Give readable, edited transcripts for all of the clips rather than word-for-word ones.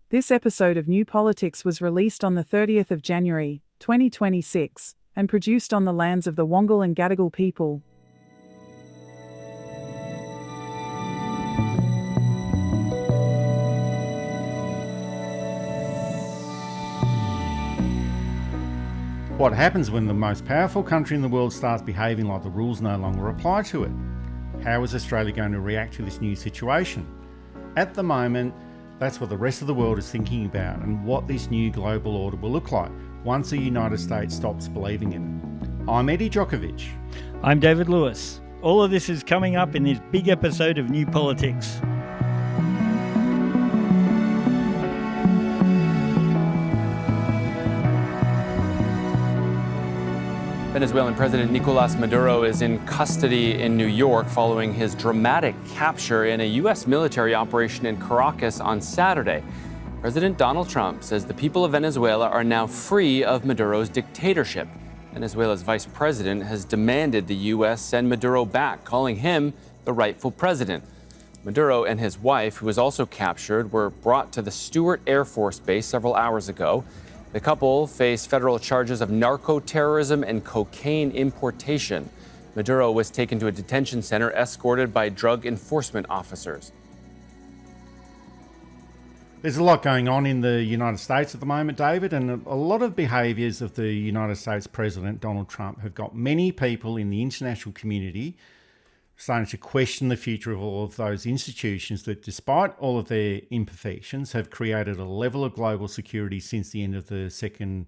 This episode of New Politics was released on the 30th of January, 2026, and produced on the lands of the Wangal and Gadigal people. What happens when the most powerful country in the world starts behaving like the rules no longer apply to it? How is Australia going to react to this new situation? At the moment, that's what the rest of the world is thinking about and what this new global order will look like once the United States stops believing in it. I'm Eddie Djokovic. I'm David Lewis. All of this is coming up in this big episode of New Politics. Venezuelan President Nicolas Maduro is in custody in New York following his dramatic capture in a U.S. military operation in Caracas on Saturday. President Donald Trump says the people of Venezuela are now free of Maduro's dictatorship. Venezuela's vice president has demanded the U.S. send Maduro back, calling him the rightful president. Maduro and his wife, who was also captured, were brought to the Stewart Air Force Base several hours ago. The couple face federal charges of narco-terrorism and cocaine importation. Maduro was taken to a detention center escorted by drug enforcement officers. There's a lot going on in the United States at the moment, David, and a lot of behaviours of the United States President Donald Trump have got many people in the international community starting to question the future of all of those institutions that, despite all of their imperfections, have created a level of global security since the end of the Second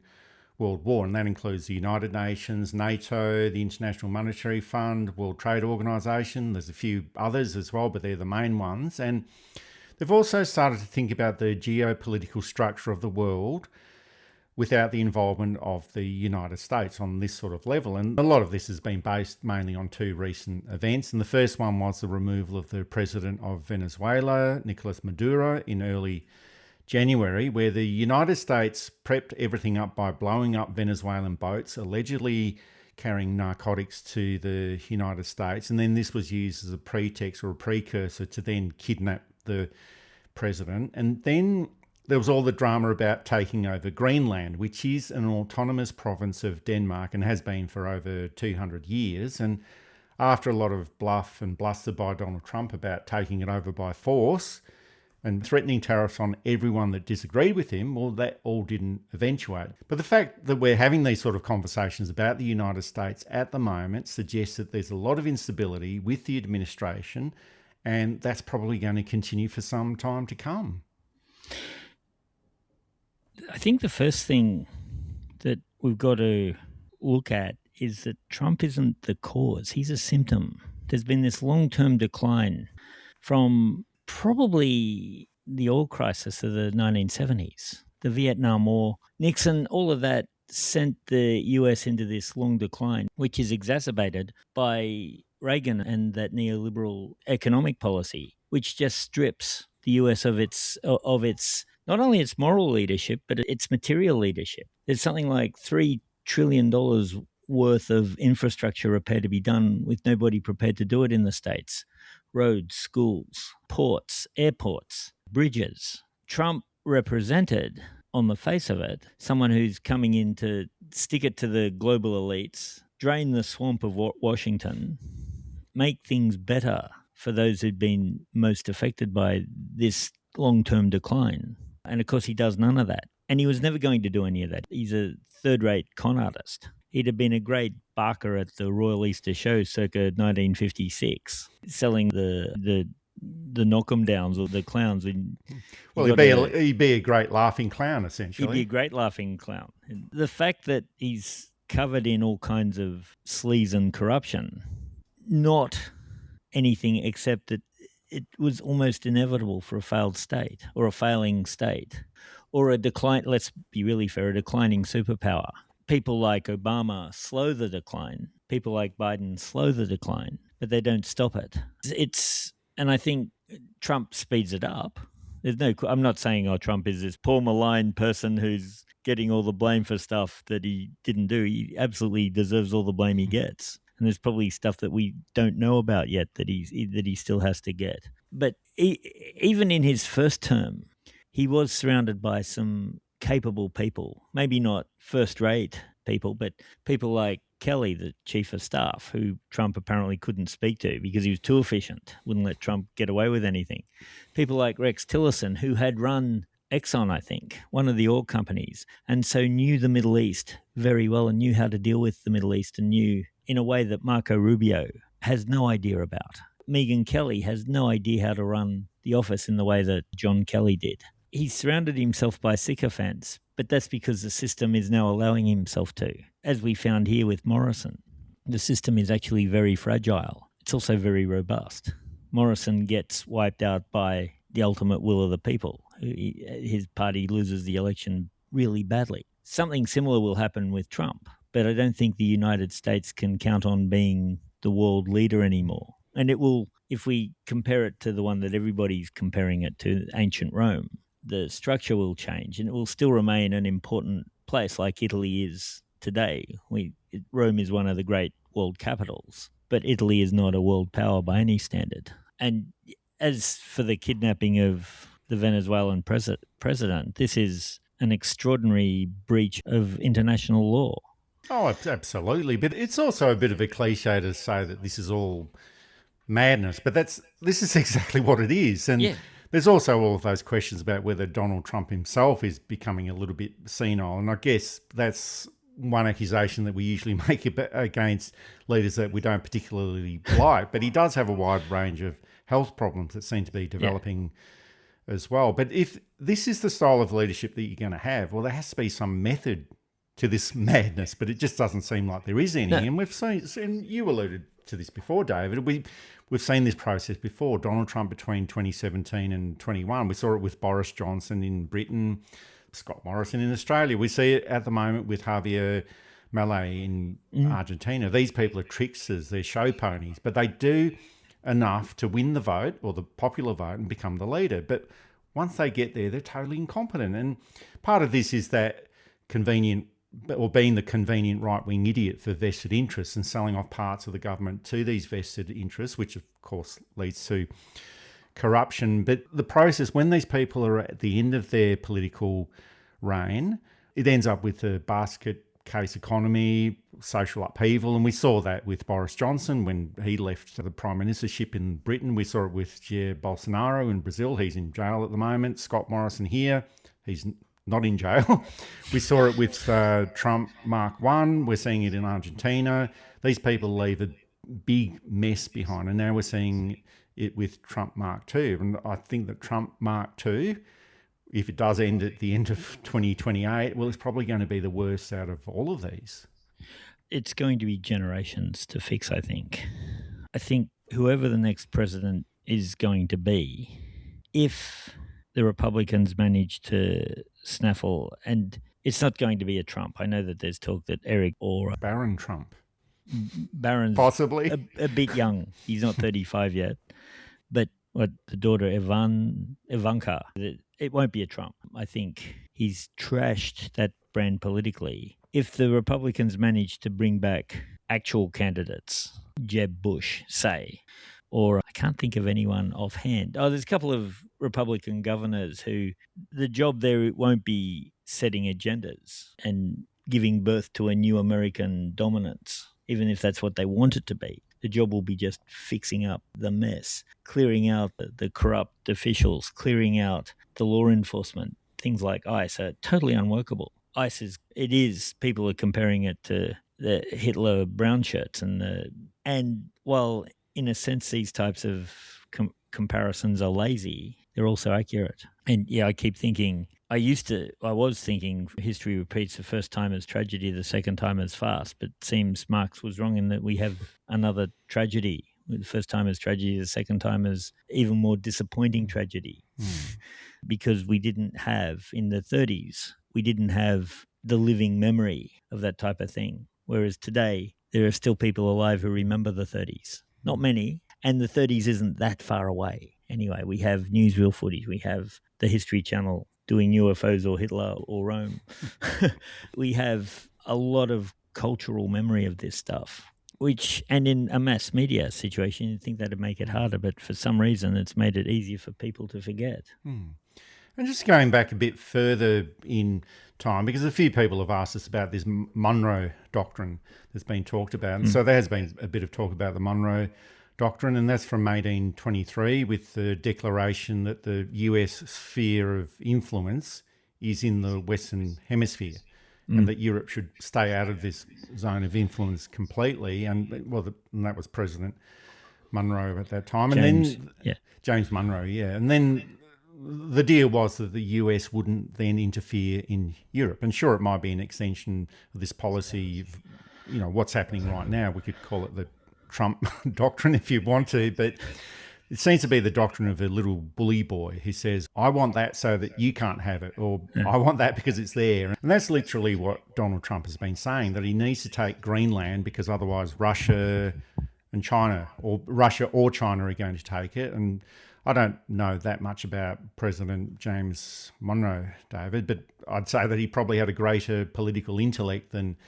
World War. And that includes the United Nations, NATO, the International Monetary Fund, World Trade Organization. There's a few others as well, but they're the main ones. And they've also started to think about the geopolitical structure of the world without the involvement of the United States on this sort of level. And a lot of this has been based mainly on two recent events. And the first one was the removal of the president of Venezuela, Nicolas Maduro, in early January, where the United States prepped everything up by blowing up Venezuelan boats, allegedly carrying narcotics to the United States. And then this was used as a pretext or a precursor to then kidnap the president. And then there was all the drama about taking over Greenland, which is an autonomous province of Denmark and has been for over 200 years. And after a lot of bluff and bluster by Donald Trump about taking it over by force and threatening tariffs on everyone that disagreed with him, well, that all didn't eventuate. But the fact that we're having these sort of conversations about the United States at the moment suggests that there's a lot of instability with the administration, and that's probably going to continue for some time to come. I think the first thing that we've got to look at is that Trump isn't the cause. He's a symptom. There's been this long-term decline from probably the oil crisis of the 1970s, the Vietnam War, Nixon, all of that sent the US into this long decline, which is exacerbated by Reagan and that neoliberal economic policy, which just strips the US of its not only its moral leadership, but its material leadership. There's something like $3 trillion worth of infrastructure repair to be done with nobody prepared to do it in the States. Roads, schools, ports, airports, bridges. Trump represented, on the face of it, someone who's coming in to stick it to the global elites, drain the swamp of Washington, make things better for those who'd been most affected by this long-term decline. And of course, he does none of that. And he was never going to do any of that. He's a third-rate con artist. He'd have been a great barker at the Royal Easter Show circa 1956, selling the knock-em-downs or the clowns. Well, he'd be a great laughing clown, essentially. He'd be a great laughing clown. And the fact that he's covered in all kinds of sleaze and corruption, not anything except that it was almost inevitable for a failed state or a failing state or a decline, let's be really fair, a declining superpower. People like Obama slow the decline. People like Biden slow the decline, but they don't stop it. And I think Trump speeds it up. I'm not saying, Trump is this poor maligned person who's getting all the blame for stuff that he didn't do. He absolutely deserves all the blame he gets. And there's probably stuff that we don't know about yet that he still has to get. But even in his first term, he was surrounded by some capable people, maybe not first-rate people, but people like Kelly, the chief of staff, who Trump apparently couldn't speak to because he was too efficient, wouldn't let Trump get away with anything. People like Rex Tillerson, who had run Exxon, I think, one of the oil companies, and so knew the Middle East very well and knew how to deal with the Middle East and knew in a way that Marco Rubio has no idea about. Megyn Kelly has no idea how to run the office in the way that John Kelly did. He's surrounded himself by sycophants, but that's because the system is now allowing himself to. As we found here with Morrison, the system is actually very fragile. It's also very robust. Morrison gets wiped out by the ultimate will of the people. His party loses the election really badly. Something similar will happen with Trump, but I don't think the United States can count on being the world leader anymore. And it will, if we compare it to the one that everybody's comparing it to, ancient Rome, the structure will change and it will still remain an important place like Italy is today. Rome is one of the great world capitals, but Italy is not a world power by any standard. And as for the kidnapping of the Venezuelan president, this is an extraordinary breach of international law. Oh, absolutely. But it's also a bit of a cliche to say that this is all madness, but this is exactly what it is. And there's also all of those questions about whether Donald Trump himself is becoming a little bit senile. And I guess that's one accusation that we usually make against leaders that we don't particularly like. But he does have a wide range of health problems that seem to be developing as well. But if this is the style of leadership that you're going to have, well, there has to be some method to this madness, but it just doesn't seem like there is any. No. And we've seen, and you alluded to this before, David, we've seen this process before. Donald Trump between 2017 and 21. We saw it with Boris Johnson in Britain, Scott Morrison in Australia. We see it at the moment with Javier Milei in Argentina. These people are tricksters, they're show ponies, but they do enough to win the vote or the popular vote and become the leader. But once they get there, they're totally incompetent. And part of this is that being the convenient right-wing idiot for vested interests and selling off parts of the government to these vested interests, which of course leads to corruption. But the process, when these people are at the end of their political reign, it ends up with a basket case economy, social upheaval. And we saw that with Boris Johnson when he left the prime ministership in Britain. We saw it with Jair Bolsonaro in Brazil. He's in jail at the moment. Scott Morrison here, he's not in jail. We saw it with Trump Mark I. We're seeing it in Argentina. These people leave a big mess behind. And now we're seeing it with Trump Mark II. And I think that Trump Mark II, if it does end at the end of 2028, well, it's probably going to be the worst out of all of these. It's going to be generations to fix, I think. I think whoever the next president is going to be, if the Republicans manage to snaffle, and it's not going to be a Trump. I know that there's talk that Eric or Barron Trump. Barron's possibly a bit young. He's not 35 yet. But the daughter Ivanka, it won't be a Trump. I think he's trashed that brand politically. If the Republicans manage to bring back actual candidates, Jeb Bush, say, or I can't think of anyone offhand. Oh, there's a couple of Republican governors who the job there won't be setting agendas and giving birth to a new American dominance, even if that's what they want it to be. The job will be just fixing up the mess, clearing out the corrupt officials, clearing out the law enforcement. Things like ICE are totally unworkable. ICE people are comparing it to the Hitler brown shirts and while in a sense these types of comparisons are lazy, they're also accurate. And I keep thinking, I was thinking history repeats, the first time as tragedy, the second time as farce, but it seems Marx was wrong in that we have another tragedy. The first time as tragedy, the second time as even more disappointing tragedy. Because we didn't have, in the 30s, we didn't have the living memory of that type of thing. Whereas today, there are still people alive who remember the 30s. Not many, and the 30s isn't that far away. Anyway, we have newsreel footage, we have the History Channel doing UFOs or Hitler or Rome. We have a lot of cultural memory of this stuff, and in a mass media situation, you'd think that'd make it harder, but for some reason it's made it easier for people to forget. And just going back a bit further in time, because a few people have asked us about this Monroe Doctrine that's been talked about. And so there has been a bit of talk about the Monroe Doctrine, and that's from 1823 with the declaration that the US sphere of influence is in the Western Hemisphere and that Europe should stay out of this zone of influence completely. And that was President Monroe at that time. James Monroe, yeah. And then the deal was that the US wouldn't then interfere in Europe. And sure, it might be an extension of this policy of, what's happening right now. We could call it the Trump doctrine if you want to, but it seems to be the doctrine of a little bully boy who says, I want that so that you can't have it, or I want that because it's there. And that's literally what Donald Trump has been saying, that he needs to take Greenland because otherwise Russia and China, or Russia or China are going to take it. And I don't know that much about President James Monroe, David, but I'd say that he probably had a greater political intellect than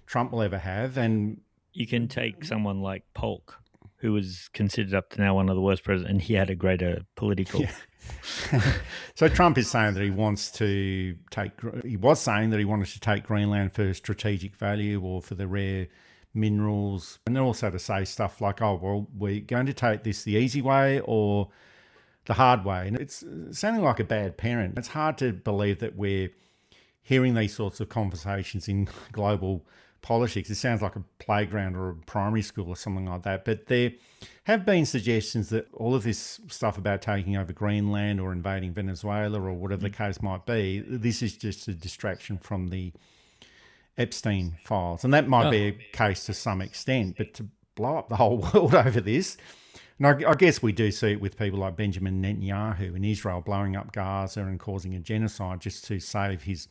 Trump will ever have. And you can take someone like Polk, who was considered up to now one of the worst presidents, and he had a greater political. Yeah. So Trump is saying that he was saying that he wanted to take Greenland for strategic value or for the rare minerals, and also to say stuff like, oh, well, we're going to take this the easy way or the hard way. And it's sounding like a bad parent. It's hard to believe that we're hearing these sorts of conversations in global politics. It sounds like a playground or a primary school or something like that. But there have been suggestions that all of this stuff about taking over Greenland or invading Venezuela or whatever the case might be, this is just a distraction from the Epstein files. And that might be a case to some extent, but to blow up the whole world over this, and I guess we do see it with people like Benjamin Netanyahu in Israel blowing up Gaza and causing a genocide just to save his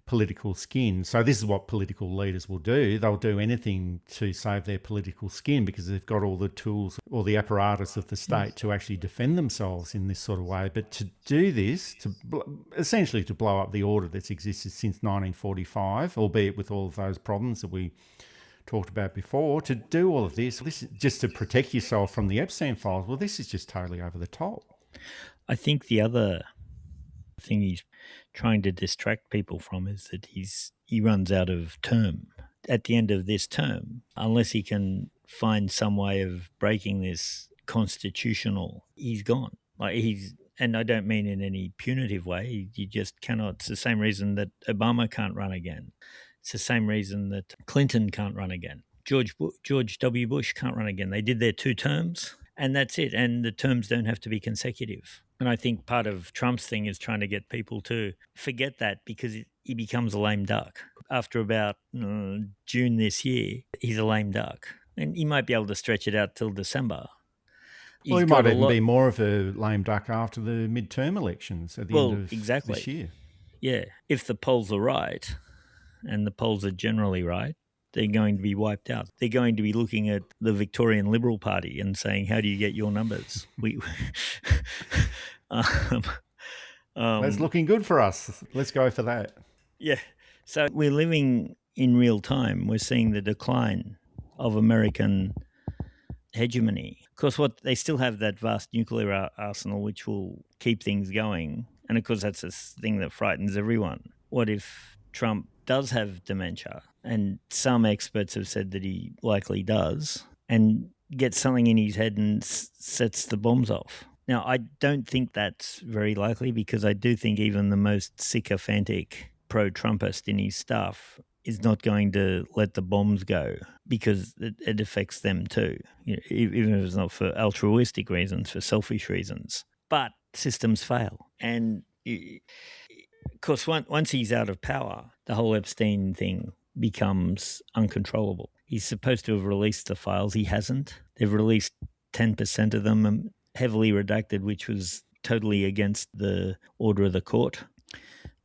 political skin. So this is what political leaders will do. They'll do anything to save their political skin because they've got all the tools or the apparatus of the state to actually defend themselves in this sort of way. But to do this, essentially to blow up the order that's existed since 1945, albeit with all of those problems that we talked about before, to do all of this is just to protect yourself from the Epstein files. Well, this is just totally over the top. I think the other thing he's trying to distract people from is that he runs out of term. At the end of this term, unless he can find some way of breaking this constitutional, he's gone. And I don't mean in any punitive way. You just cannot. It's the same reason that Obama can't run again. It's the same reason that Clinton can't run again. George W. Bush can't run again. They did their 2 terms, and that's it. And the terms don't have to be consecutive. And I think part of Trump's thing is trying to get people to forget that, because he becomes a lame duck. After about June this year, he's a lame duck. And he might be able to stretch it out till December. Well, he might even be more of a lame duck after the midterm elections at the end of this year. Yeah. If the polls are right, and the polls are generally right, they're going to be wiped out. They're going to be looking at the Victorian Liberal Party and saying, how do you get your numbers? That's looking good for us. Let's go for that. Yeah. So we're living in real time. We're seeing the decline of American hegemony. Of course, they still have that vast nuclear arsenal, which will keep things going. And of course, that's a thing that frightens everyone. What if Trump does have dementia? And some experts have said that he likely does, and gets something in his head and sets the bombs off. Now, I don't think that's very likely, because I do think even the most sycophantic pro-Trumpist in his staff is not going to let the bombs go, because it affects them too, even if it's not for altruistic reasons, for selfish reasons. But systems fail. And of course, once he's out of power, the whole Epstein thing becomes uncontrollable. He's supposed to have released the files. He hasn't. They've released 10% of them, heavily redacted, which was totally against the order of the court.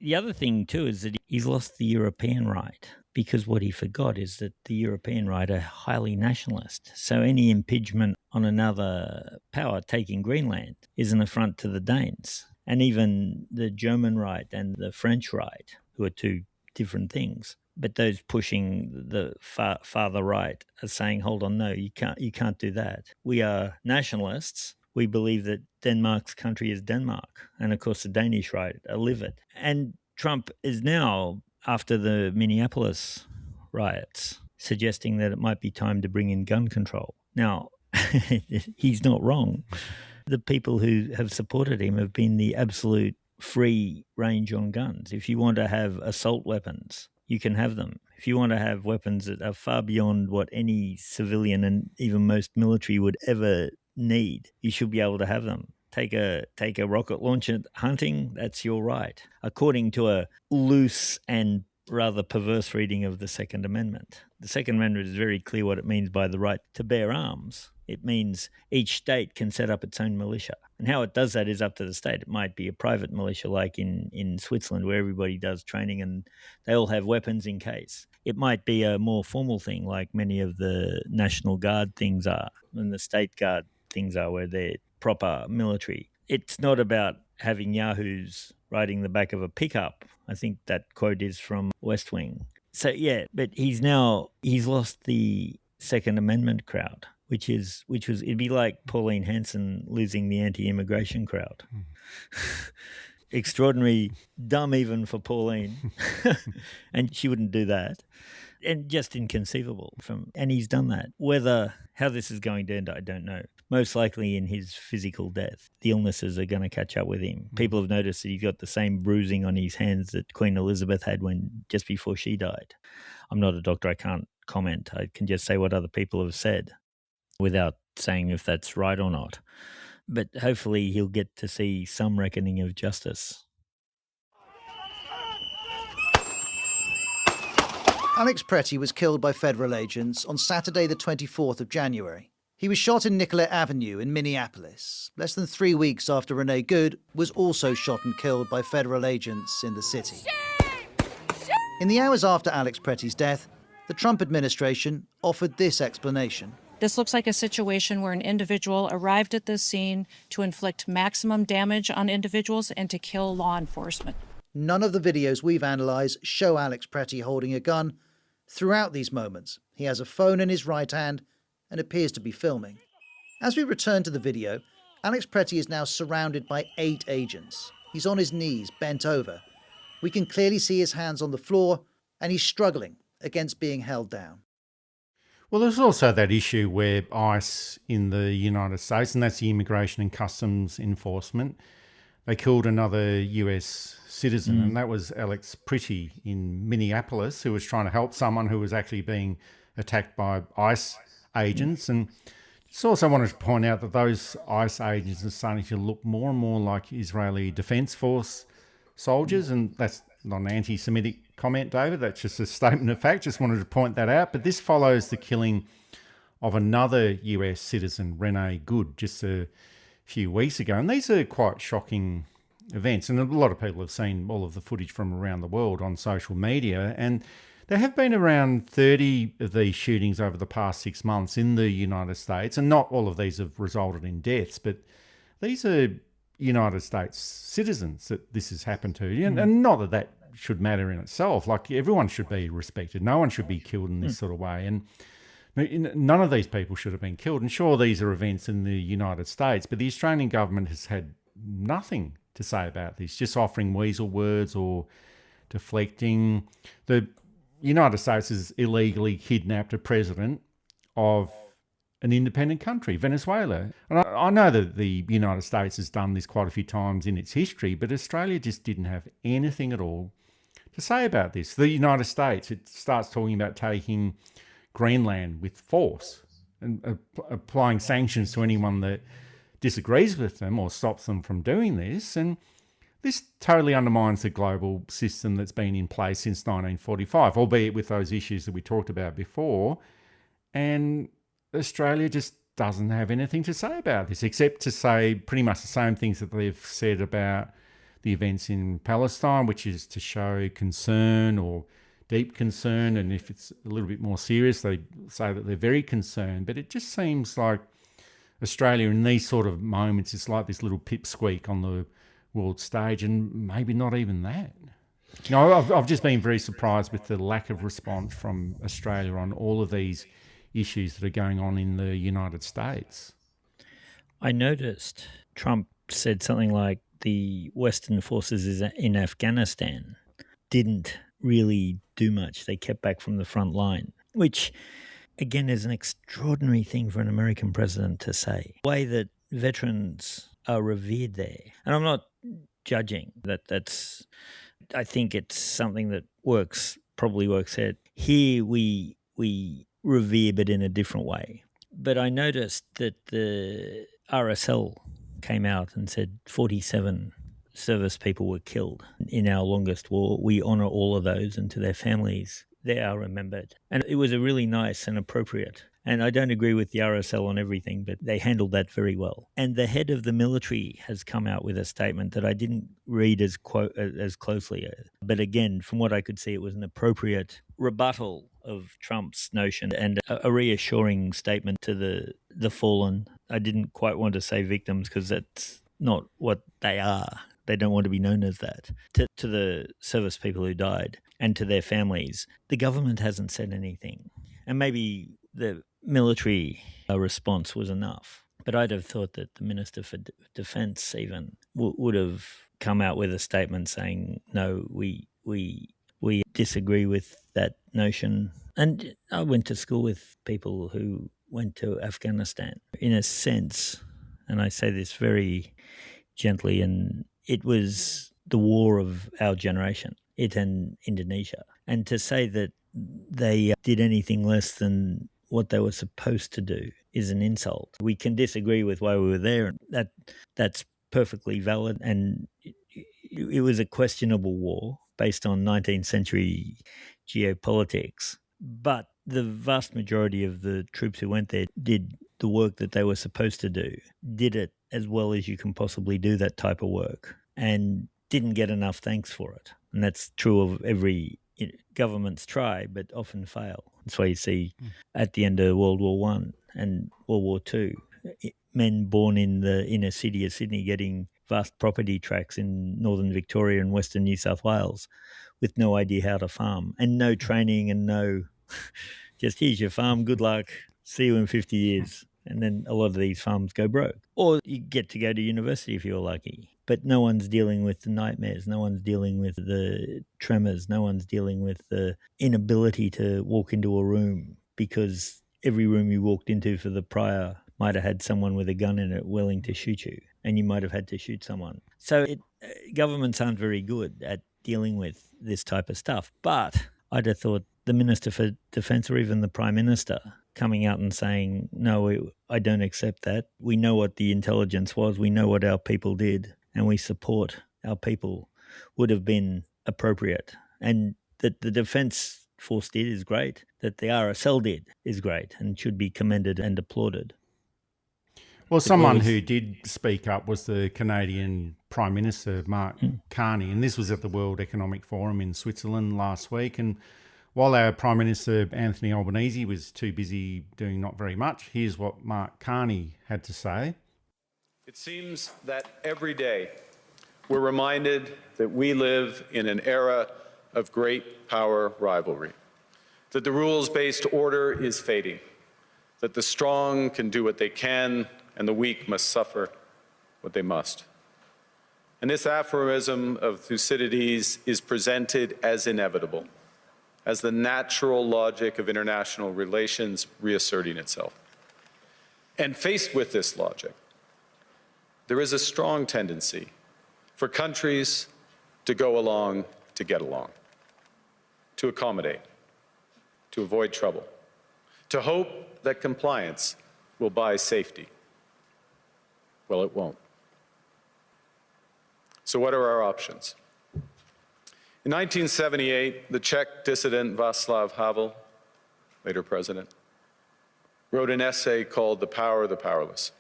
The other thing, too, is that he's lost the European right, because what he forgot is that the European right are highly nationalist. So any impingement on another power taking Greenland is an affront to the Danes. And even the German right and the French right, who are 2 different things. But those pushing the farther right are saying, hold on, no, you can't do that. We are nationalists. We believe that Denmark's country is Denmark. And of course, the Danish right are livid. And Trump is now, after the Minneapolis riots, suggesting that it might be time to bring in gun control. Now, he's not wrong. The people who have supported him have been the absolute free range on guns. If you want to have assault weapons, you can have them. If you want to have weapons that are far beyond what any civilian and even most military would ever need, you should be able to have them. Take a rocket launcher hunting, that's your right, according to a loose and rather perverse reading of the Second Amendment. The Second Amendment is very clear what it means by the right to bear arms. It means each state can set up its own militia. And how it does that is up to the state. It might be a private militia like in Switzerland where everybody does training and they all have weapons in case. It might be a more formal thing like many of the National Guard things are and the State Guard things are where they're proper military. It's not about having yahoos riding the back of a pickup. I think that quote is from West Wing. So yeah, but he's lost the Second Amendment crowd, which was it'd be like Pauline Hanson losing the anti-immigration crowd. Extraordinary, dumb even for Pauline, and she wouldn't do that. And just inconceivable and he's done that. How this is going to end, I don't know. Most likely in his physical death. The illnesses are going to catch up with him. People have noticed that he's got the same bruising on his hands that Queen Elizabeth had just before she died. I'm not a doctor, I can't comment. I can just say what other people have said without saying if that's right or not. But hopefully he'll get to see some reckoning of justice. Alex Pretty was killed by federal agents on Saturday the 24th of January. He was shot in Nicollet Avenue in Minneapolis, less than 3 weeks after Renee Good was also shot and killed by federal agents in the city. In the hours after Alex Pretty's death, the Trump administration offered this explanation. This looks like a situation where an individual arrived at this scene to inflict maximum damage on individuals and to kill law enforcement. None of the videos we've analysed show Alex Pretty holding a gun. Throughout these moments, he has a phone in his right hand and appears to be filming. As we return to the video, Alex Pretty is now surrounded by 8 agents. He's on his knees, bent over. We can clearly see his hands on the floor, and he's struggling against being held down. Well, there's also that issue where ICE in the United States, and that's the Immigration and Customs Enforcement, they killed another US citizen, and that was Alex Pretty in Minneapolis, who was trying to help someone who was actually being attacked by ICE agents. And just also wanted to point out that those ICE agents are starting to look more and more like Israeli Defence Force soldiers, and that's not an anti-Semitic comment, David, that's just a statement of fact. Just wanted to point that out. But this follows the killing of another US citizen, Renee Good, just a few weeks ago. And these are quite shocking events. And a lot of people have seen all of the footage from around the world on social media. And there have been around 30 of these shootings over the past 6 months in the United States. And not all of these have resulted in deaths, but these are United States citizens that this has happened to. And not that that should matter in itself. Like, everyone should be respected. No one should be killed in this sort of way. And none of these people should have been killed. And sure, these are events in the United States, but the Australian government has had nothing to say about this, just offering weasel words or deflecting. The United States has illegally kidnapped a president of an independent country, Venezuela. And I know that the United States has done this quite a few times in its history, but Australia just didn't have anything at all to say about this. The United States, it starts talking about taking Greenland with force and applying sanctions to anyone that disagrees with them or stops them from doing this. And this totally undermines the global system that's been in place since 1945, albeit with those issues that we talked about before. And Australia just doesn't have anything to say about this, except to say pretty much the same things that they've said about the events in Palestine, which is to show concern or deep concern. And if it's a little bit more serious, they say that they're very concerned. But it just seems like Australia in these sort of moments is like this little pipsqueak on the world stage, and maybe not even that. You know, I've just been very surprised with the lack of response from Australia on all of these issues that are going on in the United States. I noticed Trump said something like the Western forces in Afghanistan didn't really do much. They kept back from the front line, which, again, is an extraordinary thing for an American president to say. The way that veterans are revered there. And I'm not judging that's I think it's something that probably works out. Here we revere, but in a different way. But I noticed that the RSL came out and said 47 service people were killed in our longest war. We honour all of those, and to their families, they are remembered. And it was a really nice and appropriate. And I don't agree with the RSL on everything, but they handled that very well. And the head of the military has come out with a statement that I didn't read as closely. But again, from what I could see, it was an appropriate rebuttal of Trump's notion and a reassuring statement to the fallen. I didn't quite want to say victims because that's not what they are. They don't want to be known as that. To the service people who died and to their families, the government hasn't said anything. And maybe the military response was enough. But I'd have thought that the Minister for Defence even would have come out with a statement saying, no, we disagree with that notion. And I went to school with people who went to Afghanistan. In a sense, and I say this very gently, and it was the war of our generation, it and Indonesia. And to say that they did anything less than what they were supposed to do is an insult. We can disagree with why we were there, and that's perfectly valid. And it was a questionable war based on 19th century geopolitics. But the vast majority of the troops who went there did the work that they were supposed to do, did it as well as you can possibly do that type of work, and didn't get enough thanks for it. And that's true of every governments try, but often fail. That's why you see at the end of World War I and World War II, men born in the inner city of Sydney getting vast property tracts in northern Victoria and western New South Wales with no idea how to farm and no training and no, just here's your farm, good luck, see you in 50 years. And then a lot of these farms go broke. Or you get to go to university if you're lucky. But no one's dealing with the nightmares. No one's dealing with the tremors. No one's dealing with the inability to walk into a room because every room you walked into for the prior might have had someone with a gun in it willing to shoot you, and you might have had to shoot someone. So governments aren't very good at dealing with this type of stuff. But I'd have thought the Minister for Defence or even the Prime Minister coming out and saying, no, I don't accept that. We know what the intelligence was. We know what our people did, and we support our people, would have been appropriate. And that the Defence Force did is great. That the RSL did is great and should be commended and applauded. Well, someone who did speak up was the Canadian Prime Minister, Mark Carney, and this was at the World Economic Forum in Switzerland last week. And while our Prime Minister, Anthony Albanese, was too busy doing not very much, here's what Mark Carney had to say. It seems that every day we're reminded that we live in an era of great power rivalry, that the rules-based order is fading, that the strong can do what they can and the weak must suffer what they must. And this aphorism of Thucydides is presented as inevitable, as the natural logic of international relations reasserting itself. And faced with this logic, there is a strong tendency for countries to go along to get along, to accommodate, to avoid trouble, to hope that compliance will buy safety. Well, it won't. So what are our options? In 1978, the Czech dissident Václav Havel, later president, wrote an essay called The Power of the Powerless.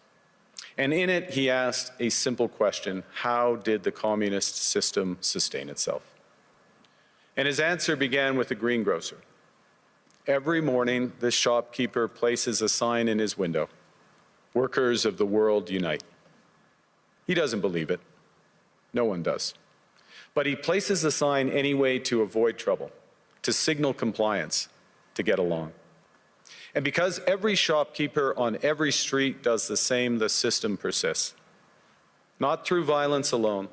And in it, he asked a simple question: how did the communist system sustain itself? And his answer began with a greengrocer. Every morning, this shopkeeper places a sign in his window: "Workers of the world unite." He doesn't believe it. No one does. But he places the sign anyway to avoid trouble, to signal compliance, to get along. And because every shopkeeper on every street does the same, the system persists. Not through violence alone,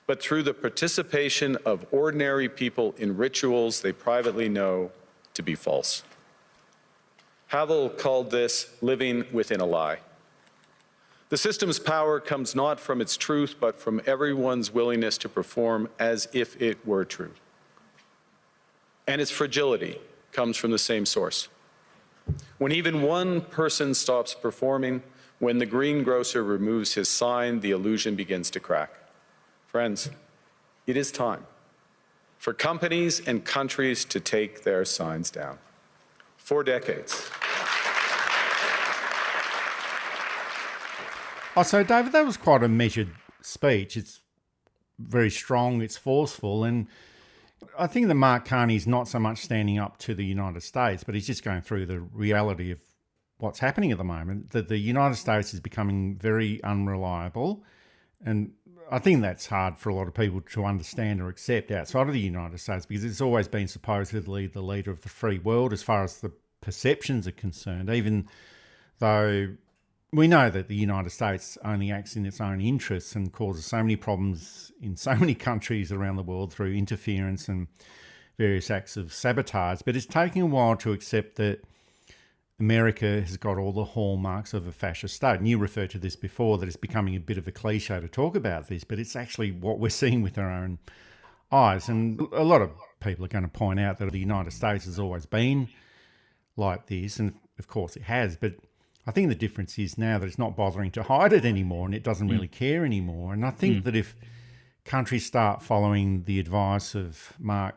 but through the participation of ordinary people in rituals they privately know to be false. Havel called this living within a lie. The system's power comes not from its truth, but from everyone's willingness to perform as if it were true. And its fragility comes from the same source. When even one person stops performing, when the greengrocer removes his sign, the illusion begins to crack. Friends, it is time for companies and countries to take their signs down. For decades. Oh, so David, that was quite a measured speech. It's very strong, it's forceful, and I think that Mark Carney is not so much standing up to the United States, but he's just going through the reality of what's happening at the moment, that the United States is becoming very unreliable. And I think that's hard for a lot of people to understand or accept outside of the United States, because it's always been supposedly the leader of the free world as far as the perceptions are concerned, even though we know that the United States only acts in its own interests and causes so many problems in so many countries around the world through interference and various acts of sabotage. But it's taking a while to accept that America has got all the hallmarks of a fascist state. And you referred to this before, that it's becoming a bit of a cliche to talk about this, but it's actually what we're seeing with our own eyes. And a lot of people are going to point out that the United States has always been like this, and of course it has, but I think the difference is now that it's not bothering to hide it anymore, and it doesn't really care anymore. And I think that if countries start following the advice of Mark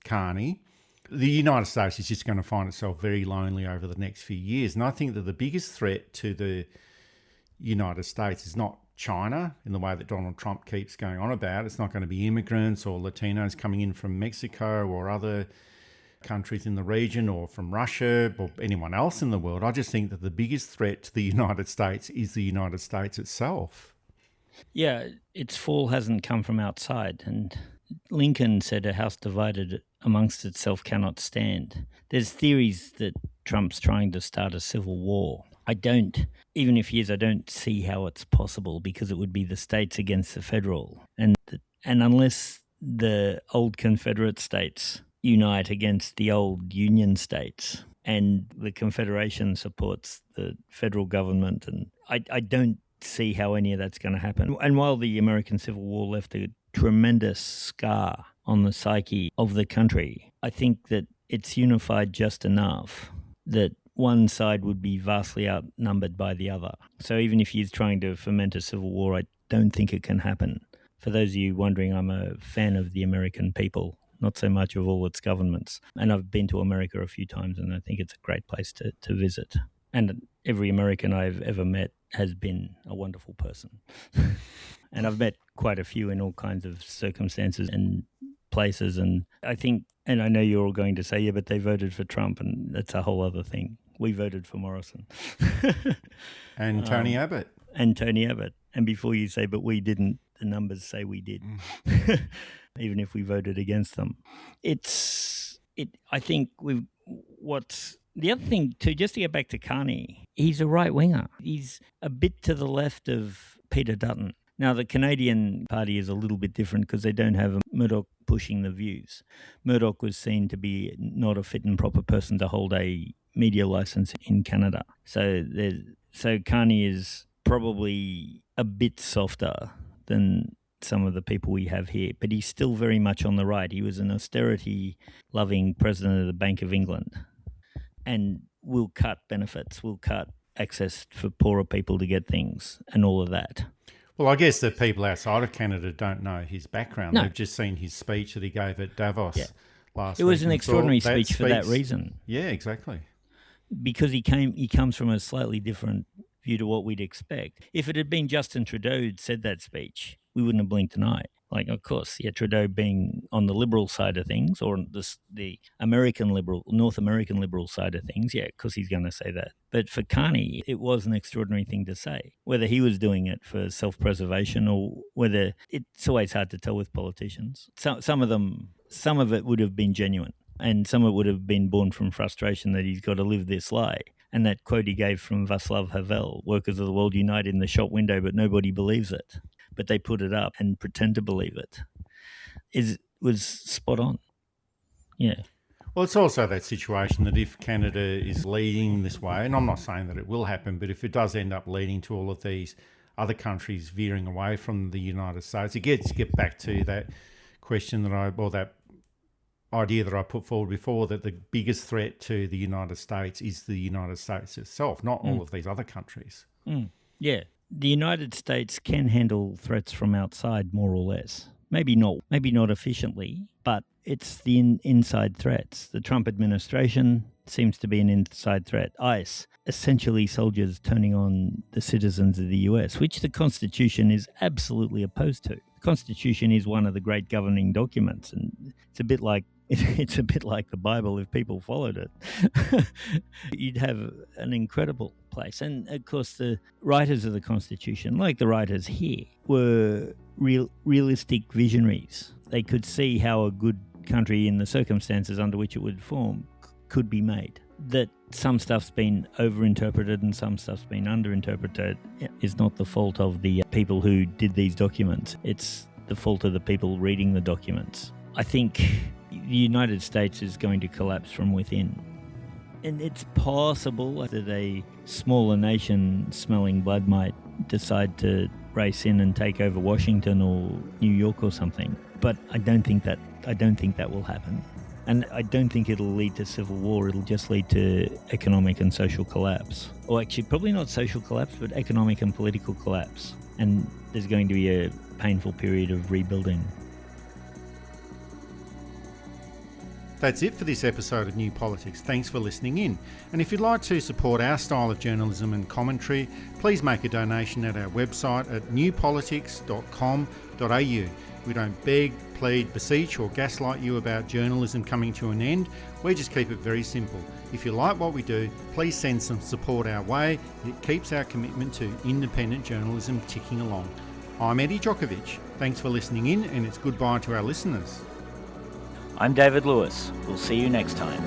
Carney, the United States is just going to find itself very lonely over the next few years. And I think that the biggest threat to the United States is not China in the way that Donald Trump keeps going on about. It's not going to be immigrants or Latinos coming in from Mexico or other countries in the region, or from Russia or anyone else in the world. I just think that the biggest threat to the United States is the United States itself. Yeah, its fall hasn't come from outside. And Lincoln said a house divided amongst itself cannot stand. There's theories that Trump's trying to start a civil war. Even if he is, I don't see how it's possible, because it would be the states against the federal. And unless the old Confederate states unite against the old Union states, and the Confederation supports the federal government, and I don't see how any of that's going to happen. And while the American Civil War left a tremendous scar on the psyche of the country, I think that it's unified just enough that one side would be vastly outnumbered by the other. So even if he's trying to foment a civil war, I don't think it can happen. For those of you wondering, I'm a fan of the American people, not so much of all its governments. And I've been to America a few times, and I think it's a great place to visit. And every American I've ever met has been a wonderful person. And I've met quite a few in all kinds of circumstances and places. And I think, and I know you're all going to say, yeah, but they voted for Trump, and that's a whole other thing. We voted for Morrison. And Tony Abbott. And Tony Abbott. And before you say, but we didn't, the numbers say we did. Even if we voted against them. I think the other thing too, just to get back to Carney, he's a right winger. He's a bit to the left of Peter Dutton. Now, the Canadian party is a little bit different because they don't have Murdoch pushing the views. Murdoch was seen to be not a fit and proper person to hold a media license in Canada. So Carney is probably a bit softer than some of the people we have here, but he's still very much on the right. He was an austerity-loving president of the Bank of England, and will cut benefits, will cut access for poorer people to get things and all of that. Well, I guess the people outside of Canada don't know his background. No. They've just seen his speech that he gave at Davos last week. It was an extraordinary speech for that reason. Yeah, exactly. Because he comes from a slightly different view to what we'd expect. If it had been Justin Trudeau who'd said that speech, we wouldn't have blinked an eye. Like, of course, Trudeau being on the liberal side of things, or the North American liberal side of things, because he's going to say that. But for Carney, it was an extraordinary thing to say. Whether he was doing it for self-preservation or whether, it's always hard to tell with politicians. Some of it would have been genuine. And some of it would have been born from frustration that he's got to live this lie. And that quote he gave from Václav Havel, workers of the world unite in the shop window, but nobody believes it. But they put it up and pretend to believe it. Was spot on. Yeah. Well, it's also that situation that if Canada is leading this way, and I'm not saying that it will happen, but if it does end up leading to all of these other countries veering away from the United States, it gets back to that question that idea that I put forward before, that the biggest threat to the United States is the United States itself, not all of these other countries. Yeah. The United States can handle threats from outside more or less. Maybe not efficiently, but it's the inside threats. The Trump administration seems to be an inside threat. ICE, essentially soldiers turning on the citizens of the US, which the Constitution is absolutely opposed to. The Constitution is one of the great governing documents, and it's a bit like the Bible if people followed it. You'd have an incredible place. And of course, the writers of the Constitution, like the writers here, were realistic visionaries. They could see how a good country in the circumstances under which it would form could be made. That some stuff's been overinterpreted and some stuff's been underinterpreted is not the fault of the people who did these documents. It's the fault of the people reading the documents. I think the United States is going to collapse from within. And it's possible that a smaller nation smelling blood might decide to race in and take over Washington or New York or something. But I don't think that will happen. And I don't think it'll lead to civil war. It'll just lead to economic and social collapse. Or actually, probably not social collapse, but economic and political collapse. And there's going to be a painful period of rebuilding. That's it for this episode of New Politics. Thanks for listening in. And if you'd like to support our style of journalism and commentary, please make a donation at our website at newpolitics.com.au. We don't beg, plead, beseech or gaslight you about journalism coming to an end. We just keep it very simple. If you like what we do, please send some support our way. It keeps our commitment to independent journalism ticking along. I'm Eddie Djokovic. Thanks for listening in, and it's goodbye to our listeners. I'm David Lewis. We'll see you next time.